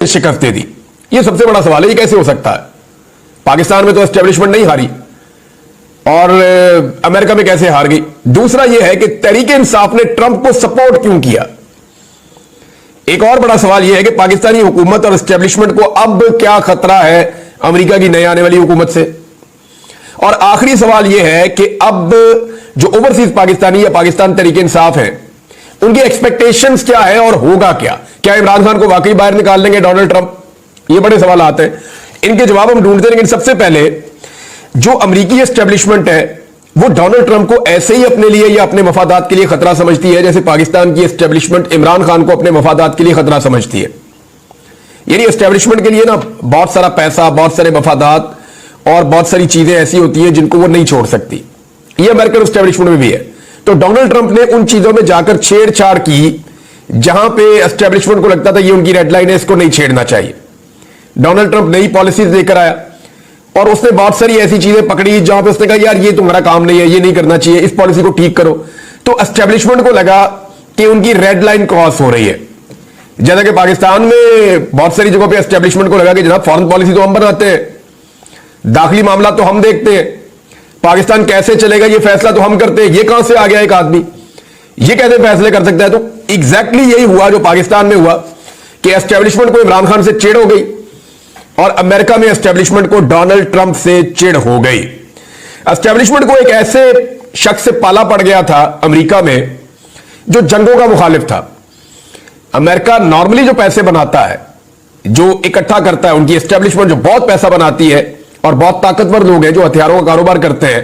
शिकस्त दे दी। यह सबसे बड़ा सवाल है, ये कैसे हो सकता है? पाकिस्तान में तो एस्टेब्लिशमेंट नहीं हारी और अमेरिका में कैसे हार गई? दूसरा यह है कि तहरीक इंसाफ ने ट्रंप को सपोर्ट क्यों किया? एक और बड़ा सवाल यह है कि पाकिस्तानी हुकूमत और एस्टेब्लिशमेंट को अब क्या खतरा है अमेरिका की नई आने वाली हुकूमत से? और आखिरी सवाल यह है कि अब जो ओवरसीज पाकिस्तानी या पाकिस्तान तहरीक इंसाफ है, उनकी एक्सपेक्टेशंस क्या है और होगा क्या? क्या इमरान खान को वाकई बाहर निकाल देंगे डोनाल्ड ट्रंप? ये बड़े सवाल आते हैं, इनके जवाब हम ढूंढते हैं। लेकिन सबसे पहले जो अमेरिकी एस्टेब्लिशमेंट है वो डोनाल्ड ट्रंप को ऐसे ही अपने लिए या अपने मफादात के लिए खतरा समझती है जैसे पाकिस्तान की एस्टेब्लिशमेंट इमरान खान को अपने मफादात के लिए खतरा समझती है। यानी एस्टेब्लिशमेंट के लिए ना बहुत सारा पैसा, बहुत सारे मफादात और बहुत सारी चीजें ऐसी होती हैं जिनको वो नहीं छोड़ सकती। ये अमेरिकन एस्टेब्लिशमेंट में भी है। तो डोनाल्ड ट्रंप ने उन चीजों में जाकर छेड़छाड़ की जहां पे एस्टेब्लिशमेंट को लगता था ये उनकी रेड लाइन है, इसको नहीं छेड़ना चाहिए। डोनाल्ड ट्रंप नई पॉलिसीज लेकर आया और उसने बहुत सारी ऐसी चीजें पकड़ी जहां पे उसने कहा यार ये तुम्हारा काम नहीं है, ये नहीं करना चाहिए, इस पॉलिसी को ठीक करो। तो एस्टेब्लिशमेंट को लगा कि उनकी रेड लाइन क्रॉस हो रही है। जैसा कि पाकिस्तान में बहुत सारी जगहों पे एस्टेब्लिशमेंट को लगा कि जनाब फॉरेन पॉलिसी तो हम बनाते हैं, दाखिली मामला तो हम देखते हैं, पाकिस्तान कैसे चलेगा ये फैसला तो हम करते हैं, ये कहां से आ गया एक आदमी, ये कैसे फैसले कर सकता है? तो एग्जैक्टली यही हुआ जो पाकिस्तान में हुआ कि एस्टेब्लिशमेंट को इमरान खान से चिढ़ हो गई और अमेरिका में एस्टेब्लिशमेंट को डोनाल्ड ट्रंप से चिढ़ हो गई। एस्टेब्लिशमेंट को एक ऐसे शख्स से पाला पड़ गया था अमेरिका में जो जंगों का मुखालिफ था। अमेरिका नॉर्मली जो पैसे बनाता है, जो इकट्ठा करता है, उनकी एस्टेब्लिशमेंट जो बहुत पैसा बनाती है और बहुत ताकतवर लोग हैं जो हथियारों का कारोबार करते हैं,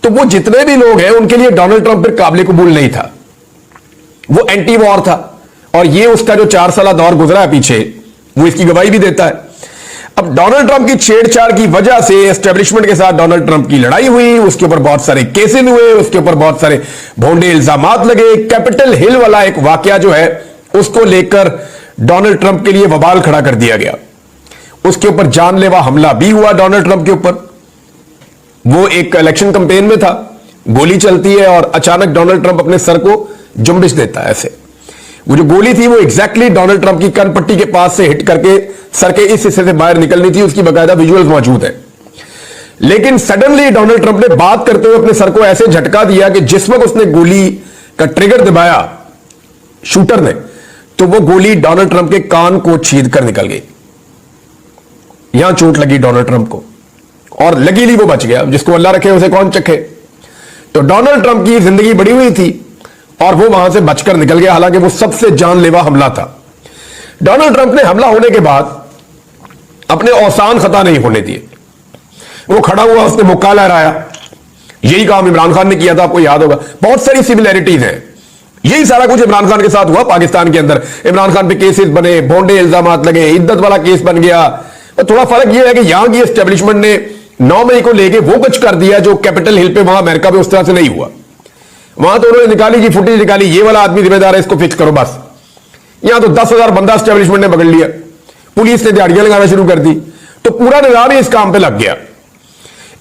तो वो जितने भी लोग हैं उनके लिए डोनाल्ड ट्रंप फिर काबिल कबूल नहीं था। वो एंटी वॉर था और ये उसका जो 4 साल दौर गुजरा है पीछे, वो इसकी गवाही भी देता है। अब डोनाल्ड ट्रंप की छेड़छाड़ की वजह से एस्टेब्लिशमेंट के साथ डोनाल्ड ट्रंप की लड़ाई हुई, उसके ऊपर बहुत सारे केसेस हुए, उसके ऊपर बहुत सारे भोंडे इल्जामात लगे। कैपिटल हिल वाला एक वाकया जो है उसको लेकर डोनाल्ड ट्रंप के लिए बवाल खड़ा कर दिया गया। उसके ऊपर जानलेवा हमला भी हुआ डोनाल्ड ट्रंप के ऊपर। वो एक इलेक्शन कैंपेन में था, गोली चलती है और अचानक डोनाल्ड ट्रंप अपने सर को जुम्बिश देता है ऐसे। वो जो गोली थी वो एग्जैक्टली डोनाल्ड ट्रंप की कनपट्टी के पास से हिट करके सर के इस हिस्से से बाहर निकलनी थी, उसकी बकायदा विजुअल्स मौजूद है। लेकिन सडनली डोनाल्ड ट्रंप ने बात करते हुए अपने सर को ऐसे झटका दिया कि जिस वक्त उसने गोली का ट्रिगर दबाया शूटर ने, तो वो गोली डोनाल्ड ट्रंप के कान को छीद कर निकल गई। यहां चोट लगी डोनाल्ड ट्रंप को और लगी ली वो बच गया, जिसको अल्लाह रखे उसे कौन चखे। तो डोनाल्ड ट्रंप की जिंदगी बड़ी हुई थी और वो वहां से बचकर निकल गया, हालांकि वो सबसे जानलेवा हमला था। डोनाल्ड ट्रंप ने हमला होने के बाद अपने औसान खता नहीं होने दिए। वो खड़ा हुआ, उसने मुक्का लहराया। यही काम इमरान खान ने किया था, आपको याद होगा। बहुत सारी सिमिलैरिटीज हैं। यही सारा कुछ इमरान खान के साथ हुआ पाकिस्तान के अंदर। इमरान खान पे केसेस बने, भोंडे इल्जामात लगे, इद्दत वाला केस बन गया। तो थोड़ा फर्क यह है कि यहां की एस्टेब्लिशमेंट ने 9 मई को लेके वो कुछ कर दिया जो कैपिटल हिल पे वहां अमेरिका पे उस तरह से नहीं हुआ। वहां तो उन्होंने निकाली जी फुटेज निकाली, ये वाला आदमी जिम्मेदार है, इसको फिक्स करो बस। यहां तो 10,000 बंदा एस्टेब्लिशमेंट ने पकड़ लिया, पुलिस ने दिहाड़ियां लगाना शुरू कर दी, तो पूरा निजाम ही इस काम पे लग गया।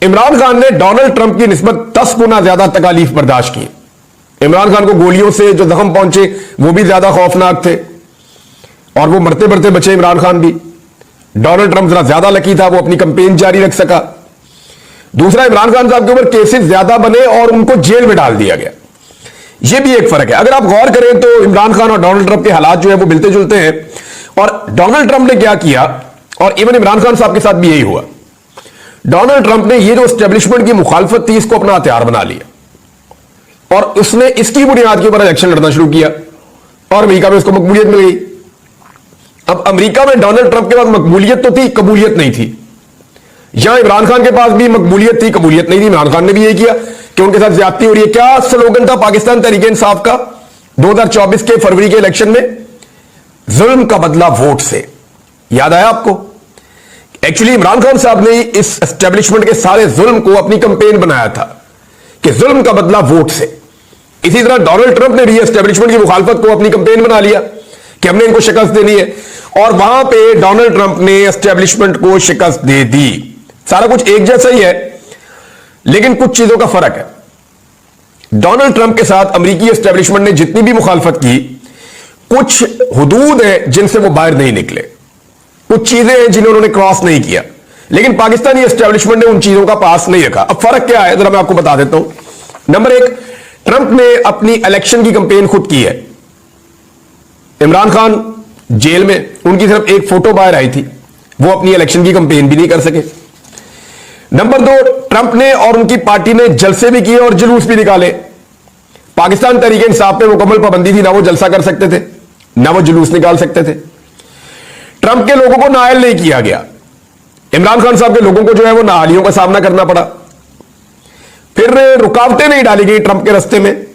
इमरान खान ने डोनाल्ड ट्रंप की निस्बत 10 गुना ज्यादा तकालीफ बर्दाश्त की। इमरान खान को गोलियों से जो जख्म पहुंचे वो भी ज्यादा खौफनाक थे और वो मरते मरते बचे इमरान खान भी। डोनाल्ड ट्रंप जरा ज्यादा लकी था, वो अपनी कैंपेन जारी रख सका। दूसरा, इमरान खान साहब के ऊपर केसेस ज्यादा बने और उनको जेल में डाल दिया गया। यह भी एक फर्क है। अगर आप गौर करें तो इमरान खान और डोनाल्ड ट्रंप के हालात जो है वो मिलते जुलते हैं। और डोनाल्ड ट्रंप ने क्या किया, और इवन इमरान खान साहब के साथ भी यही हुआ, डोनाल्ड ट्रंप ने ये जो एस्टेब्लिशमेंट की मुखालफत थी इसको अपना हथियार बना लिया और उसने इसकी बुनियाद के ऊपर इलेक्शन लड़ना शुरू किया और अमेरिका में उसको मकबूलियत मिल गई। अब अमेरिका में डोनाल्ड ट्रंप के पास मकबूलियत तो थी, कबूलियत नहीं थी। यहां इमरान खान के पास भी मकबूलियत थी, कबूलियत नहीं थी। इमरान खान ने भी यही किया कि उनके साथ ज्यादती हो रही है। क्या स्लोगन था पाकिस्तान तहरीक इंसाफ का 2024 के फरवरी के इलेक्शन में? जुल्म का बदला वोट से। याद आया आपको? एक्चुअली इमरान खान साहब ने इस एस्टेब्लिशमेंट के सारे जुल्म को अपनी कैंपेन बनाया था कि जुल्म का बदला वोट से। इसी तरह डोनाल्ड ट्रंप ने भी एस्टेब्लिशमेंट की मुखालफत को अपनी कैंपेन बना लिया कि हमने इनको शिकस्त देनी है और वहां पे डोनाल्ड ट्रंप ने एस्टेब्लिशमेंट को शिकस्त दे दी। सारा कुछ एक जैसा ही है लेकिन कुछ चीजों का फर्क है। डोनाल्ड ट्रंप के साथ अमेरिकी एस्टेब्लिशमेंट ने जितनी भी मुखालफत की, कुछ हुदूद है जिनसे वो बाहर नहीं निकले। कुछ चीजें हैं जिन्हें उन्होंने क्रॉस नहीं किया, लेकिन पाकिस्तानी एस्टेब्लिशमेंट ने उन चीजों का पास नहीं रखा। अब फर्क क्या है जरा मैं आपको बता देता हूं। नंबर एक, ट्रंप ने अपनी इलेक्शन की कंपेन खुद की है। इमरान खान जेल में, उनकी सिर्फ एक फोटो बाहर आई थी, वो अपनी इलेक्शन की कंपेन भी नहीं कर सके। नंबर दो, ट्रंप ने और उनकी पार्टी ने जलसे भी किए और जुलूस भी निकाले। पाकिस्तान तहरीक इंसाफ पे मुकम्मल पाबंदी थी, ना वो जलसा कर सकते थे ना वो जुलूस निकाल सकते थे। ट्रंप के लोगों को नाअहल नहीं किया गया। इमरान खान साहब के लोगों को जो है वो नाअहलियों का सामना करना पड़ा। फिर रुकावटें नहीं डाली गई ट्रंप के रास्ते में।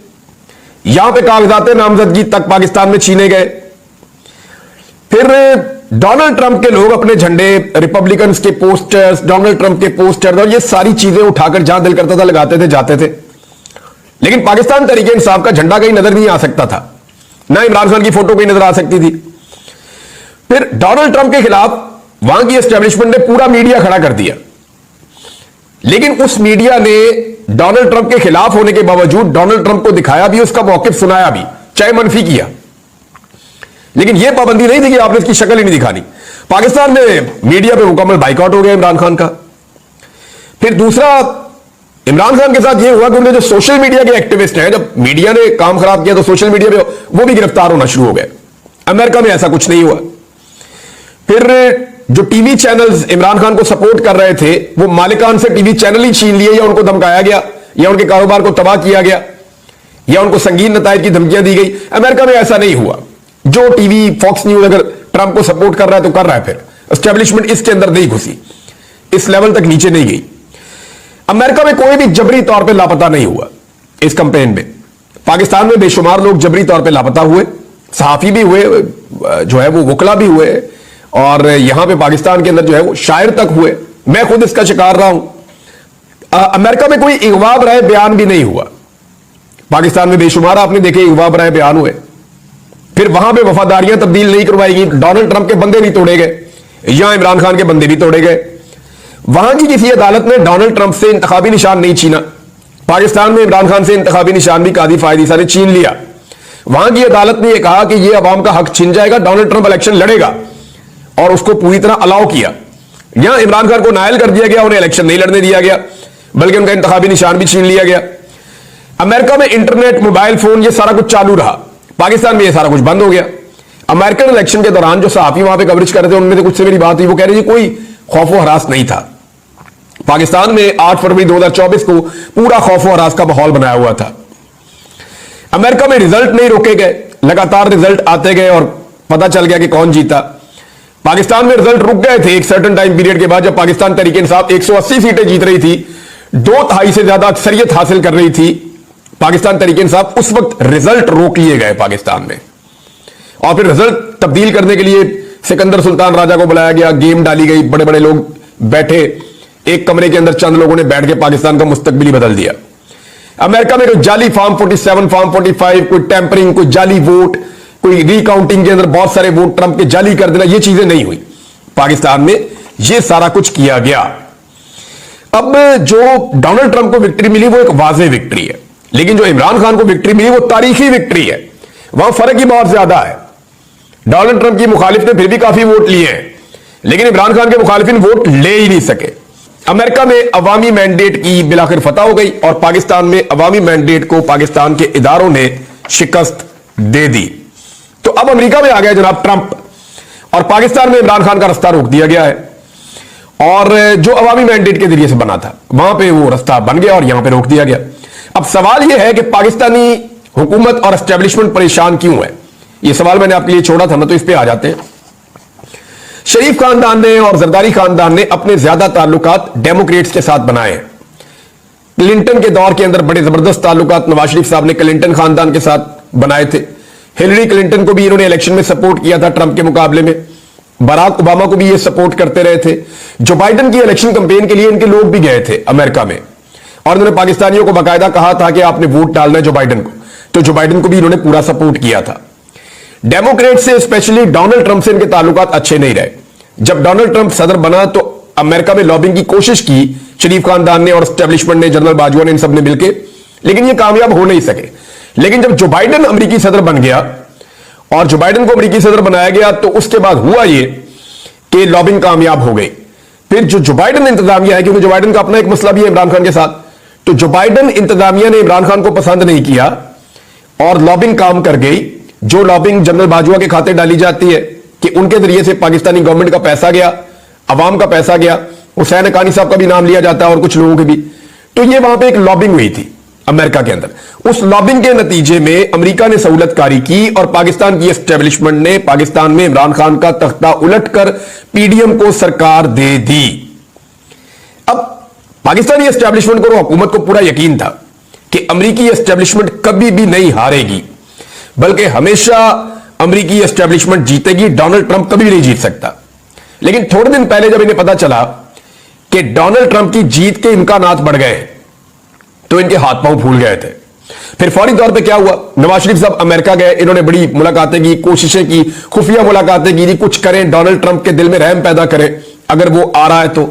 यहां पे कागजात नामजदगी तक पाकिस्तान में छीने गए। फिर डोनाल्ड ट्रंप के लोग अपने झंडे, रिपब्लिकन्स के पोस्टर्स, डोनाल्ड ट्रंप के पोस्टर्स और ये सारी चीजें उठाकर जहां दिल करता था लगाते थे, जाते थे। लेकिन पाकिस्तान तहरीक इंसाफ का झंडा कहीं नजर नहीं आ सकता था, ना इमरान खान की फोटो कहीं नजर आ सकती थी। फिर डोनाल्ड ट्रंप के खिलाफ वहां की एस्टेब्लिशमेंट ने पूरा मीडिया खड़ा कर दिया, लेकिन उस मीडिया ने डोनाल्ड ट्रंप के खिलाफ होने के बावजूद डोनाल्ड ट्रंप को दिखाया भी, उसका मौकिफ सुनाया भी, चाहे मनफी किया। लेकिन यह पाबंदी नहीं थी कि आपने इसकी शक्ल ही नहीं दिखानी। पाकिस्तान में मीडिया पे मुकम्मल बाइकआउट हो गया इमरान खान का। फिर दूसरा, इमरान खान के साथ यह हुआ कि उनके जो सोशल मीडिया के एक्टिविस्ट हैं, जब मीडिया ने काम खराब किया तो सोशल मीडिया पे वो भी गिरफ्तार होना शुरू हो गए। अमेरिका में ऐसा कुछ नहीं हुआ। फिर जो टीवी चैनल्स इमरान खान को सपोर्ट कर रहे थे, वो मालिकान से टीवी चैनल ही छीन लिए, या उनको धमकाया गया, या उनके कारोबार को तबाह किया गया, या उनको संगीन नतायज की धमकियां दी गई। अमेरिका में ऐसा नहीं हुआ। जो टीवी फॉक्स न्यूज अगर ट्रंप को सपोर्ट कर रहा है तो कर रहा है। फिर एस्टेब्लिशमेंट इसके अंदर नहीं घुसी, इस लेवल तक नीचे नहीं गई। अमेरिका में कोई भी जबरी तौर पे लापता नहीं हुआ इस कैंपेन में। पाकिस्तान में बेशुमार लोग जबरी तौर पे लापता हुए, सहाफी भी हुए, जो है वो वकला भी हुए, और यहां पे पाकिस्तान के अंदर जो है वो शायर तक हुए। मैं खुद इसका शिकार रहा हूं। अमेरिका में कोई अगवा बराए बयान भी नहीं हुआ। पाकिस्तान में बेशुमार आपने देखे अगवा बराए बयान हुए। फिर वहां पे वफादारियां तब्दील नहीं करवाई गई। डोनाल्ड ट्रंप के बंदे नहीं तोड़े गए, यहां इमरान खान के बंदे भी तोड़े गए। वहां की किसी अदालत ने डोनाल्ड ट्रंप से इंतखाबी निशान नहीं छीना। पाकिस्तान में इमरान खान से इंतखाबी निशान भी कादी फायद ईसा ने छीन लिया। वहां की अदालत ने यह कहा कि यह अवाम का हक छीन जाएगा, डोनाल्ड ट्रंप इलेक्शन लड़ेगा, और उसको पूरी तरह अलाउ किया। यहां इमरान खान को नायल कर दिया गया, उन्हें इलेक्शन नहीं लड़ने दिया गया, बल्कि उनका इंतखाबी निशान भी छीन लिया गया। अमेरिका में इंटरनेट, मोबाइल फोन, ये सारा कुछ चालू रहा। पाकिस्तान में ये सारा कुछ बंद हो गया। अमेरिकन इलेक्शन के दौरान जो सहाफी वहां पे कवरेज कर रहे थे, उनमें से कुछ से मेरी बात हुई, वो कह रहे थे कोई खौफ व हरास नहीं था। पाकिस्तान में 8 फरवरी 2024 को पूरा खौफ व हरास का माहौल बनाया हुआ था। अमेरिका में रिजल्ट नहीं रोके गए, लगातार रिजल्ट आते गए और पता चल गया कि कौन जीता। पाकिस्तान में रिजल्ट रुक गए थे एक सर्टेन टाइम पीरियड के बाद, जब पाकिस्तान तहरीक इंसाफ 180 सीटें जीत रही थी, 2/3 से ज्यादा अक्सरियत हासिल कर रही थी पाकिस्तान तहरीक इंसाफ। उस वक्त रिजल्ट रोक लिए गए पाकिस्तान में, और फिर रिजल्ट तब्दील करने के लिए सिकंदर सुल्तान राजा को बुलाया गया, गेम डाली गई, बड़े बड़े लोग बैठे एक कमरे के अंदर, चंद लोगों ने बैठ के पाकिस्तान का मुस्तकबिल ही बदल दिया। अमेरिका में कोई जाली फॉर्म 47, फॉर्म 45, कोई टेम्परिंग, कोई जाली वोट, कोई रिकाउंटिंग के अंदर बहुत सारे वोट ट्रंप के जाली कर देना, ये चीजें नहीं हुई। पाकिस्तान में ये सारा कुछ किया गया। अब जो डोनाल्ड ट्रंप को विक्ट्री मिली वो एक वाज़ेह विक्ट्री है, लेकिन जो इमरान खान को विक्ट्री मिली वो तारीखी विक्ट्री है। वहां फर्क ही बहुत ज्यादा है। डोनाल्ड ट्रंप की मुखालिफ ने फिर भी काफी वोट लिए हैं, लेकिन इमरान खान के मुखालिफिन वोट ले ही नहीं सके। अमेरिका में अवामी मैंडेट की बिलाखिर फतह हो गई, और पाकिस्तान में अवामी मैंडेट को पाकिस्तान के इदारों ने शिकस्त दे दी। तो अब अमेरिका में आ गया जनाब ट्रंप, और पाकिस्तान में इमरान खान का रास्ता रोक दिया गया है, और जो अवामी मैंडेट के जरिए से बना था वहां पे वो रास्ता बन गया और यहां पे रोक दिया गया। अब सवाल यह है कि पाकिस्तानी हुकूमत और एस्टेब्लिशमेंट परेशान क्यों है? यह सवाल मैंने आपके लिए छोड़ा था ना, तो इस पे आ जाते हैं। शरीफ खानदान ने और जरदारी खानदान ने अपने ज्यादा ताल्लुकात डेमोक्रेट्स के साथ बनाए हैं। क्लिंटन के दौर के अंदर बड़े जबरदस्त ताल्लुकात नवाज शरीफ साहब ने क्लिंटन खानदान के साथ बनाए थे। हिलरी क्लिंटन को भी इन्होंने इलेक्शन में सपोर्ट किया था ट्रंप के मुकाबले में। बराक ओबामा को भी ये सपोर्ट करते रहे थे। जो बाइडन की इलेक्शन कैंपेन के लिए इनके लोग भी गए थे अमेरिका में, और इन्होंने पाकिस्तानियों को बाकायदा कहा था कि आपने वोट डालना है जो बाइडन को, तो जो बाइडन को भी इन्होंने पूरा सपोर्ट किया था। डेमोक्रेट से स्पेशली डोनाल्ड ट्रंप से इनके ताल्लुकात अच्छे नहीं रहे। जब डोनाल्ड ट्रंप सदर बना तो अमेरिका में लॉबिंग की कोशिश की शरीफ खानदान ने और एस्टेब्लिशमेंट ने, जनरल बाजवा ने, इन सब ने मिलकर, लेकिन ये कामयाब हो नहीं सके। लेकिन जब जो बाइडन अमेरिकी सदर बन गया और जो बाइडन को अमेरिकी सदर बनाया गया, तो उसके बाद हुआ ये कि लॉबिंग कामयाब हो गई। फिर जो बाइडेन इंतजामिया है, क्योंकि जो बाइडेन का अपना एक मसला भी है इमरान खान के साथ, तो जो बाइडेन इंतजामिया ने इमरान खान को पसंद नहीं किया और लॉबिंग काम कर गई। जो लॉबिंग जनरल बाजवा के खाते डाली जाती है कि उनके जरिए से पाकिस्तानी गवर्नमेंट का पैसा गया, अवाम का पैसा गया, हुसैन हक्कानी साहब का भी नाम लिया जाता है और कुछ लोगों के भी। तो ये वहां पे एक लॉबिंग हुई थी अमेरिका के अंदर। उस लॉबिंग के नतीजे में अमेरिका ने सहूलतकारी की और पाकिस्तान की एस्टेब्लिशमेंट ने पाकिस्तान में इमरान खान का तख्ता उलटकर पीडीएम को सरकार दे दी। अब पाकिस्तानी एस्टेब्लिशमेंट को और हुकूमत को पूरा यकीन था कि अमेरिकी एस्टेब्लिशमेंट कभी भी नहीं हारेगी, बल्कि हमेशा अमेरिकी एस्टेब्लिशमेंट जीतेगी, डोनाल्ड ट्रंप कभी भी नहीं जीत सकता। लेकिन थोड़े दिन पहले जब इन्हें पता चला कि डोनाल्ड ट्रंप की जीत के इम्कानात बढ़ गए तो इनके हाथ पांव फूल गए थे। फिर फौरी तौर पे क्या हुआ, नवाज शरीफ साहब अमेरिका गए, इन्होंने बड़ी मुलाकातें की, कोशिशें की, खुफिया मुलाकातें की, कुछ करें, डोनाल्ड ट्रंप के दिल में रहम पैदा करें, अगर वो आ रहा है तो।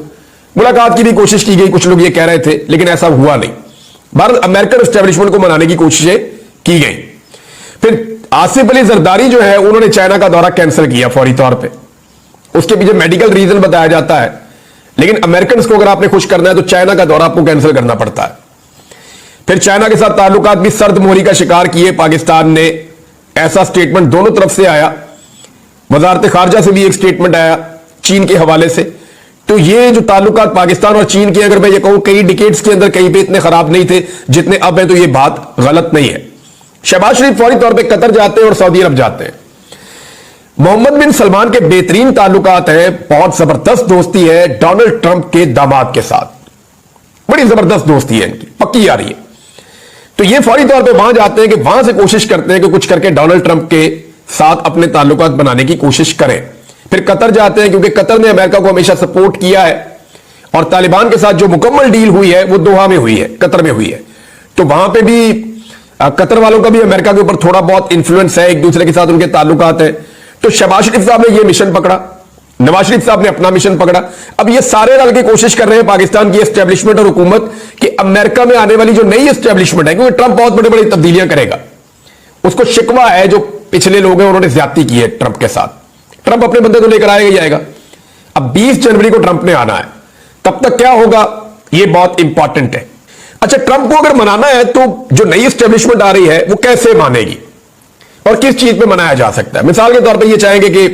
मुलाकात की भी कोशिश की गई, कुछ लोग ये कह रहे थे, लेकिन ऐसा हुआ नहीं। भारत अमेरिकन एस्टेब्लिशमेंट को मनाने की कोशिशें की गई। फिर आसिफ अली जरदारी जो है उन्होंने चाइना का दौरा कैंसिल किया फौरी तौर पर। उसके पीछे मेडिकल रीजन बताया जाता है, लेकिन अमेरिकन को अगर आपने खुश करना है तो चाइना का दौरा आपको कैंसिल करना पड़ता है। फिर चाइना के साथ ताल्लुकात भी सर्द मोहरी का शिकार किए पाकिस्तान ने, ऐसा स्टेटमेंट दोनों तरफ से आया। वजारत खारजा से भी एक स्टेटमेंट आया चीन के हवाले से। तो ये जो ताल्लुकात पाकिस्तान और चीन के, अगर मैं ये कहूं कई डिकेड्स के अंदर कहीं पे इतने खराब नहीं थे जितने अब है, तो ये बात गलत नहीं है। शहबाज शरीफ फौरी तौर पर कतर जाते हैं और सऊदी अरब जाते हैं। मोहम्मद बिन सलमान के बेहतरीन ताल्लुकात हैं, बहुत जबरदस्त दोस्ती है डोनाल्ड ट्रंप के दामाद के साथ, बड़ी जबरदस्त दोस्ती है इनकी, पक्की आ रही है। तो ये फौरी तौर पे वहां जाते हैं कि वहां से कोशिश करते हैं कि कुछ करके डोनाल्ड ट्रंप के साथ अपने ताल्लुकात बनाने की कोशिश करें। फिर कतर जाते हैं क्योंकि कतर ने अमेरिका को हमेशा सपोर्ट किया है और तालिबान के साथ जो मुकम्मल डील हुई है वो दोहा में हुई है, कतर में हुई है। तो वहां पे भी कतर वालों का भी अमेरिका के ऊपर थोड़ा बहुत इंफ्लुएंस है, एक दूसरे के साथ उनके ताल्लुकात है। तो शहबाज शरीफ साहब ने ये मिशन पकड़ा, नवाज शरीफ साहब ने अपना मिशन पकड़ा। अब ये सारे रल के कोशिश कर रहे हैं पाकिस्तान की एस्टेब्लिशमेंट और हुकूमत कि अमेरिका में आने वाली जो नई एस्टेब्लिशमेंट है, क्योंकि ट्रंप बहुत बड़ी बड़ी तब्दीलियां करेगा, उसको शिकवा है जो पिछले लोग हैं उन्होंने ज्यादती की है ट्रंप के साथ। ट्रंप अपने बंदे को लेकर आएगा ही आएगा। अब 20 जनवरी को ट्रंप ने आना है, तब तक क्या होगा ये बहुत इंपॉर्टेंट है। अच्छा, ट्रंप को अगर मनाना है तो जो नई एस्टेब्लिशमेंट आ रही है वो कैसे मानेगी और किस चीज पे मनाया जा सकता है। मिसाल के तौर पे ये चाहेंगे कि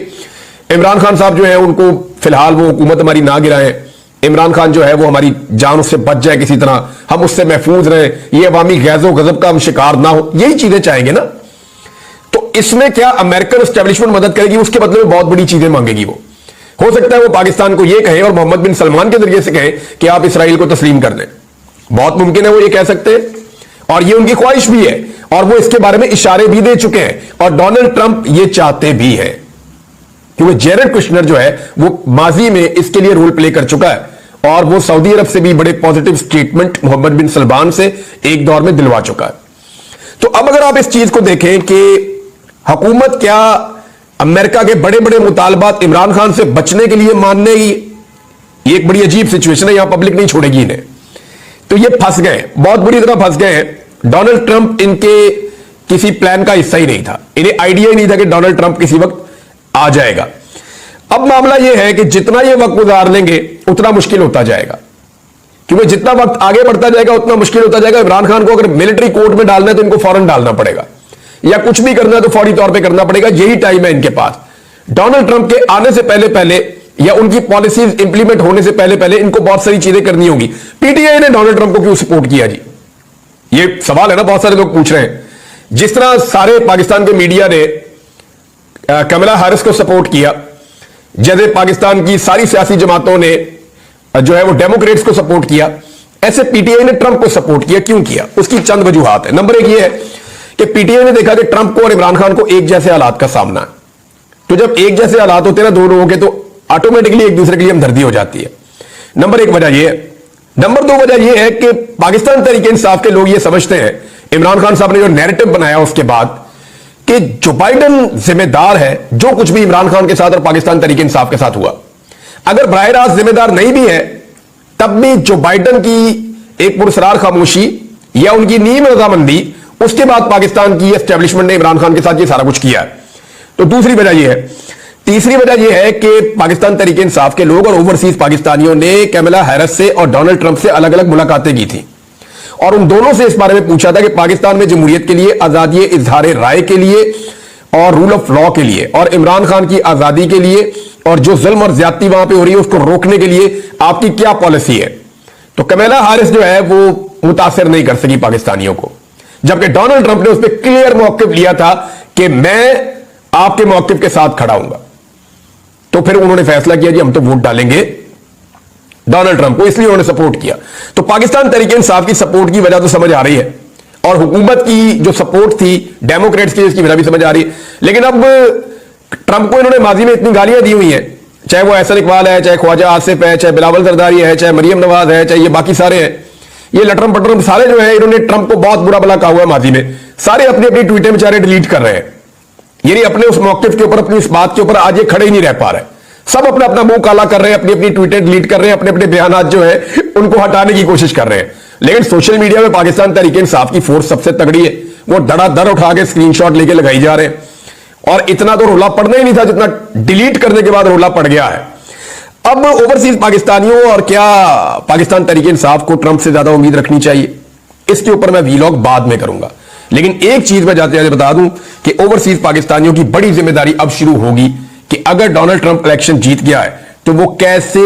इमरान खान साहब जो है उनको फिलहाल वो हुकूमत हमारी ना गिराएं, इमरान खान जो है वो हमारी जान उससे बच जाए, किसी तरह हम उससे महफूज रहें, ये अवामी गैज़ो गजब का हम शिकार ना हो, यही चीजें चाहेंगे ना। तो इसमें क्या अमेरिकन एस्टेब्लिशमेंट मदद करेगी, उसके बदले में बहुत बड़ी चीजें मांगेगी। वो हो सकता है वो पाकिस्तान को ये कहे और मोहम्मद बिन सलमान के जरिए से कहे कि आप इसराइल को तस्लीम कर दें, बहुत मुमकिन है वो ये कह सकते हैं और ये उनकी ख्वाहिश भी है और वो इसके बारे में इशारे भी दे चुके हैं और डोनाल्ड ट्रंप ये चाहते भी हैं, क्योंकि जेरेड कुश्नर जो है वो माजी में इसके लिए रोल प्ले कर चुका है और वो सऊदी अरब से भी बड़े पॉजिटिव स्टेटमेंट मोहम्मद बिन सलमान से एक दौर में दिलवा चुका है। तो अब अगर आप इस चीज को देखें कि हुकूमत क्या अमेरिका के बड़े बड़े मुतालबात इमरान खान से बचने के लिए मानने की, ये एक बड़ी अजीब सिचुएशन है, यहां पब्लिक नहीं छोड़ेगी इन्हें। तो ये फंस गए, बहुत बुरी तरह फंस गए हैं। डोनाल्ड ट्रंप इनके किसी प्लान का हिस्सा ही नहीं था, इन्हें आइडिया ही नहीं था कि डोनाल्ड ट्रंप किसी वक्त आ जाएगा। अब मामला यह है कि जितना ये वक्त गुजार लेंगे उतना मुश्किल होता जाएगा, क्योंकि जितना वक्त आगे बढ़ता जाएगा उतना मुश्किल होता जाएगा। इमरान खान को अगर मिलिट्री कोर्ट में डालना है तो इनको फौरन डालना पड़ेगा, या कुछ भी करना है तो फौरी तौर पे करना पड़ेगा, यही टाइम है इनके पास। डोनाल्ड ट्रंप के आने से पहले पहले या उनकी पॉलिसीज इंप्लीमेंट होने से पहले पहले इनको बहुत सारी चीजें करनी होंगी। पीटीआई ने डोनाल्ड ट्रंप को क्यों सपोर्ट किया जी, ये सवाल है ना, बहुत सारे लोग पूछ रहे हैं। जिस तरह सारे पाकिस्तान के मीडिया ने कमला हैरिस को सपोर्ट किया, जैसे पाकिस्तान की सारी सियासी जमातों ने जो है वो डेमोक्रेट्स को सपोर्ट किया, ऐसे पीटीआई ने ट्रंप को सपोर्ट किया। क्यों किया, उसकी चंद वजूहात है। नंबर एक ये है कि पीटीआई ने देखा कि ट्रंप को और इमरान खान को एक जैसे हालात का सामना है, तो जब एक जैसे हालात होते हैं ना दो लोगों के, तो ऑटोमेटिकली एक दूसरे के लिए हमदर्दी हो जाती है। नंबर एक वजह यह है। नंबर दो वजह यह है कि पाकिस्तान तहरीक इंसाफ के लोग ये समझते हैं, इमरान खान साहब ने जो नैरेटिव बनाया उसके बाद, कि जो बाइडेन जिम्मेदार है जो कुछ भी इमरान खान के साथ और पाकिस्तान तहरीक इंसाफ के साथ हुआ। अगर बराह रास्त जिम्मेदार नहीं भी है तब भी जो बाइडेन की एक पुरस्कार खामोशी या उनकी नीम रजामंदी, उसके बाद पाकिस्तान की एस्टेब्लिशमेंट ने इमरान खान के साथ ये सारा कुछ किया है। तो दूसरी वजह यह है। तीसरी वजह यह है कि पाकिस्तान तहरीक इंसाफ के लोग और ओवरसीज पाकिस्तानियों ने कैमला हैरिस से और डोनाल्ड ट्रंप से अलग अलग मुलाकातें की थी और उन दोनों से इस बारे में पूछा था कि पाकिस्तान में जमहूरियत के लिए, आजादी इजहार राय के लिए और रूल ऑफ लॉ के लिए और इमरान खान की आजादी के लिए और जो जुल्म और ज्यादती वहां पे हो रही है उसको रोकने के लिए आपकी क्या पॉलिसी है। तो कैमला हैरिस जो है वो मुतासिर नहीं कर सकी पाकिस्तानियों को, जबकि डोनाल्ड ट्रंप ने उस पर क्लियर मौकिफ लिया था कि मैं आपके मौकिफ के साथ खड़ा हूंगा। तो फिर उन्होंने फैसला किया जी हम तो वोट डालेंगे डोनाल्ड ट्रंप को, इसलिए उन्होंने सपोर्ट किया। तो पाकिस्तान तहरीक इंसाफ की सपोर्ट की वजह तो समझ आ रही है और हुकूमत की जो सपोर्ट थी डेमोक्रेट्स की, इसकी वजह भी समझ आ रही है। लेकिन अब ट्रंप को इन्होंने माजी में इतनी गालियां दी हुई हैं, चाहे वो एहसन इकबाल है, चाहे ख्वाजा आसिफ है, चाहे बिलावल जरदारी है, चाहे मरियम नवाज है, चाहे ये बाकी सारे हैं, ये लटरम पटरम सारे जो है इन्होंने ट्रंप को बहुत बुरा भला कहा हुआ है माजी में। सारे अपनी अपनी ट्वीटें बेचारे डिलीट कर रहे हैं, यानी अपने उस मौकिफ के ऊपर, अपनी इस बात के ऊपर आज ये खड़े ही नहीं रह पा रहे। सब अपना अपना मुंह काला कर रहे हैं, अपनी अपनी ट्वीटें डिलीट कर रहे हैं, अपने अपने बयान जो है उनको हटाने की कोशिश कर रहे हैं। लेकिन सोशल मीडिया में पाकिस्तान तहरीक इंसाफ की फोर्स सबसे तगड़ी है, वो धड़ाधड़ उठा के स्क्रीनशॉट लेके लगाई जा रहे हैं और इतना तो रोला पड़ना ही नहीं था जितना डिलीट करने के बाद रोला पड़ गया है। अब ओवरसीज पाकिस्तानियों और क्या पाकिस्तान तहरीक इंसाफ को ट्रंप से ज्यादा उम्मीद रखनी चाहिए, इसके ऊपर मैं वीलॉग बाद में करूंगा। लेकिन एक चीज मैं जाते जाते बता दूं कि ओवरसीज पाकिस्तानियों की बड़ी जिम्मेदारी अब शुरू होगी कि अगर डोनाल्ड ट्रंप इलेक्शन जीत गया है तो वो कैसे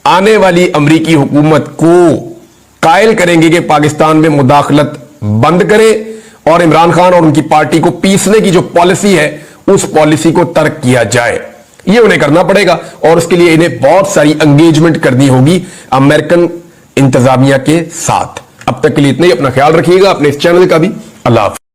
आने वाली अमरीकी हुकूमत को कायल करेंगे कि पाकिस्तान में मुदाखलत बंद करे और इमरान खान और उनकी पार्टी को पीसने की जो पॉलिसी है उस पॉलिसी को तर्क किया जाए। ये उन्हें करना पड़ेगा और उसके लिए इन्हें बहुत सारी एंगेजमेंट करनी होगी अमेरिकन इंतजामिया के साथ। अब तक के लिए इतना ही, अपना ख्याल रखिएगा, अपने इस चैनल का भी। अल्लाह हाफ़िज़।